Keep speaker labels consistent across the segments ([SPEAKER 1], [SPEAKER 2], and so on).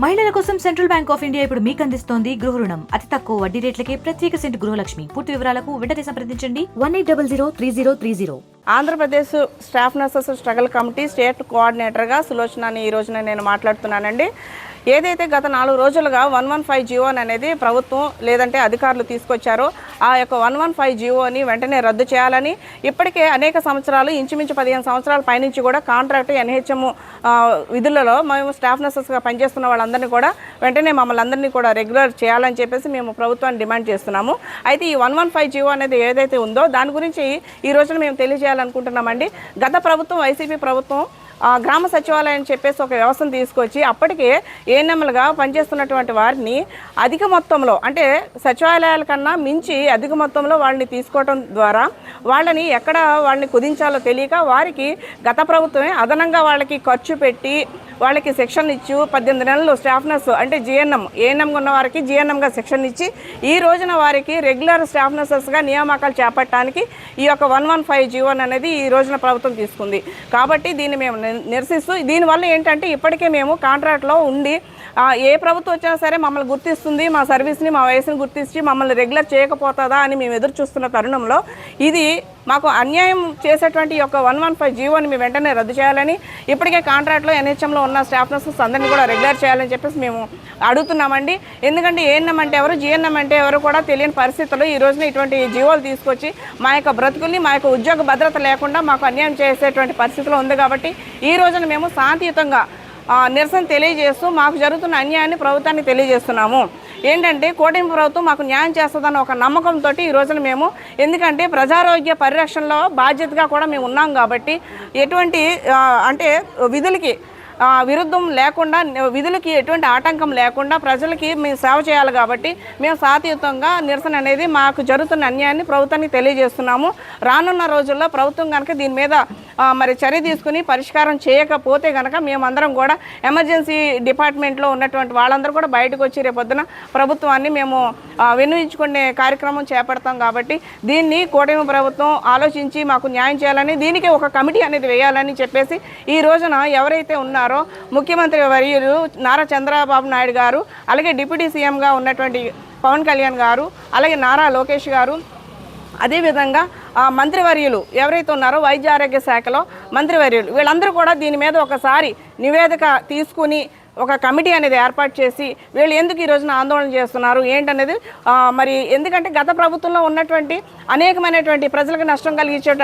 [SPEAKER 1] మహిళల కోసం central bank of India ఇప్పుడు మీకు అందిస్తోంది గృహ రుణం అతి తక్కువ వడ్డీ రేట్లకే ప్రత్యేక సెంటు గృహలక్ష్మి. పూర్తి వివరాలకు వెంటనే సంప్రదించండి 18003030.
[SPEAKER 2] Andhra Pradesh staff nurses struggle committee state కోఆర్డినేటర్గా సులోచనని ఈ రోజున నేను మాట్లాడుతున్నానండి. ఏదైతే గత 4 రోజులుగా 115 జీవోని అనేది ప్రభుత్వం లేదంటే అధికారులు తీసుకొచ్చారో ఆ యొక్క 115 జీవోని వెంటనే రద్దు చేయాలని, ఇప్పటికే అనేక సంవత్సరాలు ఇంచుమించు 15 సంవత్సరాల పైనుంచి కూడా కాంట్రాక్ట్ ఎన్హెచ్ఎం విధులలో మేము స్టాఫ్ నర్సెస్గా పనిచేస్తున్న వాళ్ళందరినీ కూడా వెంటనే మమ్మల్ని అందరినీ కూడా రెగ్యులర్ చేయాలని చెప్పేసి మేము ప్రభుత్వాన్ని డిమాండ్ చేస్తున్నాము. అయితే ఈ 115 జీవో అనేది ఏదైతే ఉందో దాని గురించి ఈ రోజున మేము తెలియజేయాలనుకుంటున్నామండి. గత ప్రభుత్వం వైసీపీ ప్రభుత్వం గ్రామ సచివాలయం చెప్పేసి ఒక వ్యవస్థను తీసుకొచ్చి అప్పటికే ఏఎన్ఎంలుగా పనిచేస్తున్నటువంటి వారిని అధిక మొత్తంలో, అంటే సచివాలయాల కన్నా మించి అధిక మొత్తంలో వాళ్ళని తీసుకోవడం ద్వారా వాళ్ళని ఎక్కడ వాళ్ళని కుదించాలో తెలియక వారికి గత ప్రభుత్వమే అదనంగా వాళ్ళకి ఖర్చు పెట్టి వాళ్ళకి శిక్షణ ఇచ్చి 18 నెలలు స్టాఫ్ నర్సు అంటే ఏఎన్ఎంగా ఉన్న వారికి జిఎన్ఎంగా శిక్షణ ఇచ్చి ఈ రోజున వారికి రెగ్యులర్ స్టాఫ్ నర్సెస్గా నియామకాలు చేపట్టడానికి ఈ యొక్క 115 జీవోన్ అనేది ఈ రోజున ప్రభుత్వం తీసుకుంది. కాబట్టి దీన్ని మేము నిరసిస్తూ, దీనివల్ల ఏంటంటే ఇప్పటికే మేము కాంట్రాక్ట్లో ఉండి ఏ ప్రభుత్వం వచ్చినా సరే మమ్మల్ని గుర్తిస్తుంది, మా సర్వీస్ని మా వయసుని గుర్తించి మమ్మల్ని రెగ్యులర్ చేయకపోతుందా అని మేము ఎదురు చూస్తున్న తరుణంలో ఇది మాకు అన్యాయం చేసేటువంటి యొక్క 115 జీవోని మేము వెంటనే రద్దు చేయాలని, ఇప్పటికే కాంట్రాక్ట్లో ఎన్హెచ్ఎంలో ఉన్న స్టాఫ్ నర్సెస్ అందరినీ కూడా రెగ్యులర్ చేయాలని చెప్పేసి మేము అడుగుతున్నామండి. ఎందుకంటే ఏఎన్ఎం అంటే ఎవరు, జిఎన్ఎం అంటే ఎవరు కూడా తెలియని పరిస్థితుల్లో ఈ రోజున ఇటువంటి జీవోలు తీసుకొచ్చి మా యొక్క బ్రతుకుల్ని, మా యొక్క ఉద్యోగ భద్రత లేకుండా మాకు అన్యాయం చేసేటువంటి పరిస్థితిలో ఉంది. కాబట్టి ఈ రోజున మేము శాంతియుతంగా నిరసన తెలియజేస్తూ మాకు జరుగుతున్న అన్యాయాన్ని ప్రభుత్వాన్ని తెలియజేస్తున్నాము. ఏంటంటే కూటమి ప్రభుత్వం మాకు న్యాయం చేస్తుందన్న ఒక నమ్మకంతో ఈ రోజున మేము, ఎందుకంటే ప్రజారోగ్య పరిరక్షణలో బాధ్యతగా కూడా మేము ఉన్నాం కాబట్టి ఎటువంటి అంటే విధులకి విరుద్ధం లేకుండా, విధులకి ఎటువంటి ఆటంకం లేకుండా ప్రజలకి మేము సేవ చేయాలి కాబట్టి మేము శాంతియుతంగా నిరసన అనేది మాకు జరుగుతున్న అన్యాయాన్ని ప్రభుత్వానికి తెలియజేస్తున్నాము. రానున్న రోజుల్లో ప్రభుత్వం కనుక దీని మీద మరి చర్య తీసుకుని పరిష్కారం చేయకపోతే కనుక మేమందరం కూడా ఎమర్జెన్సీ డిపార్ట్మెంట్లో ఉన్నటువంటి వాళ్ళందరూ కూడా బయటకు వచ్చి రేపొద్దున ప్రభుత్వాన్ని మేము విన్నవించుకునే కార్యక్రమం చేపడతాం. కాబట్టి దీన్ని కూటమి ప్రభుత్వం ఆలోచించి మాకు న్యాయం చేయాలని, దీనికి ఒక కమిటీ అనేది వేయాలని చెప్పేసి ఈ రోజున ఎవరైతే ఉన్నారో ముఖ్యమంత్రి వర్యులు నారా చంద్రబాబు నాయుడు గారు, అలాగే డిప్యూటీ సీఎంగా ఉన్నటువంటి పవన్ కళ్యాణ్ గారు, అలాగే నారా లోకేష్ గారు, అదేవిధంగా మంత్రివర్యులు ఎవరైతే ఉన్నారో వైద్య ఆరోగ్య శాఖలో మంత్రివర్యులు వీళ్ళందరూ కూడా దీని మీద ఒకసారి నివేదిక తీసుకుని ఒక కమిటీ అనేది ఏర్పాటు చేసి వీళ్ళు ఎందుకు ఈ రోజున ఆందోళన చేస్తున్నారు ఏంటనేది మరి, ఎందుకంటే గత ప్రభుత్వంలో ఉన్నటువంటి అనేకమైనటువంటి ప్రజలకు నష్టం కలిగించే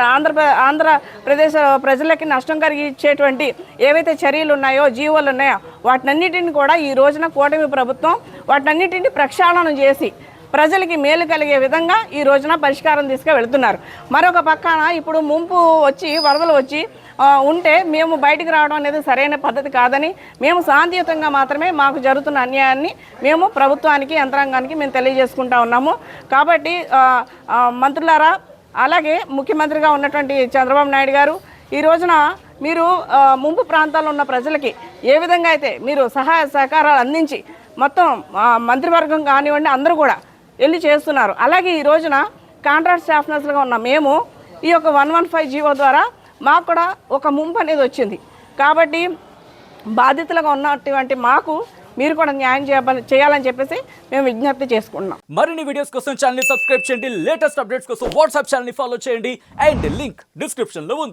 [SPEAKER 2] ఆంధ్రప్రదేశ్ ప్రజలకి నష్టం కలిగించేటువంటి ఏవైతే చర్యలు ఉన్నాయో, జీవోలు ఉన్నాయో వాటినన్నిటిని కూడా ఈ రోజున కూటమి ప్రభుత్వం వాటినన్నిటిని ప్రక్షాళన చేసి ప్రజలకి మేలు కలిగే విధంగా ఈ రోజున పరిష్కారం తీసుకువెళ్తున్నారు. మరొక పక్కన ఇప్పుడు ముంపు వచ్చి వరదలు వచ్చి ఉంటే మేము బయటికి రావడం అనేది సరైన పద్ధతి కాదని, మేము శాంతియుతంగా మాత్రమే మాకు జరుగుతున్న అన్యాయాన్ని మేము ప్రభుత్వానికి, యంత్రాంగానికి మేము తెలియజేసుకుంటా ఉన్నాము. కాబట్టి మంత్రులారా, అలాగే ముఖ్యమంత్రిగా ఉన్నటువంటి చంద్రబాబు నాయుడు గారు ఈ రోజున మీరు ముంపు ప్రాంతాల్లో ఉన్న ప్రజలకి ఏ విధంగా అయితే మీరు సహాయ సహకారాలు అందించి మొత్తం మంత్రివర్గం కానివ్వండి అందరూ కూడా వెళ్ళి చేస్తున్నారు. అలాగే ఈ రోజున కాంట్రాక్ట్ స్టాఫ్ నర్సులుగా ఉన్న మేము ఈ యొక్క 115 జీవో ద్వారా మాకు కూడా ఒక ముంపు అనేది వచ్చింది. కాబట్టి బాధితులుగా ఉన్నటువంటి మాకు మీరు కూడా న్యాయం చేయాలని చెప్పేసి మేము విజ్ఞప్తి చేసుకుంటున్నాం.
[SPEAKER 3] మరిన్ని వీడియోస్ కోసం ఛానల్ ని సబ్స్క్రైబ్ చేయండి, లేటెస్ట్ అప్డేట్స్ కోసం వాట్సాప్ ఛానల్ ని ఫాలో చేయండి, అండ్ లింక్ డిస్క్రిప్షన్ లో ఉంది.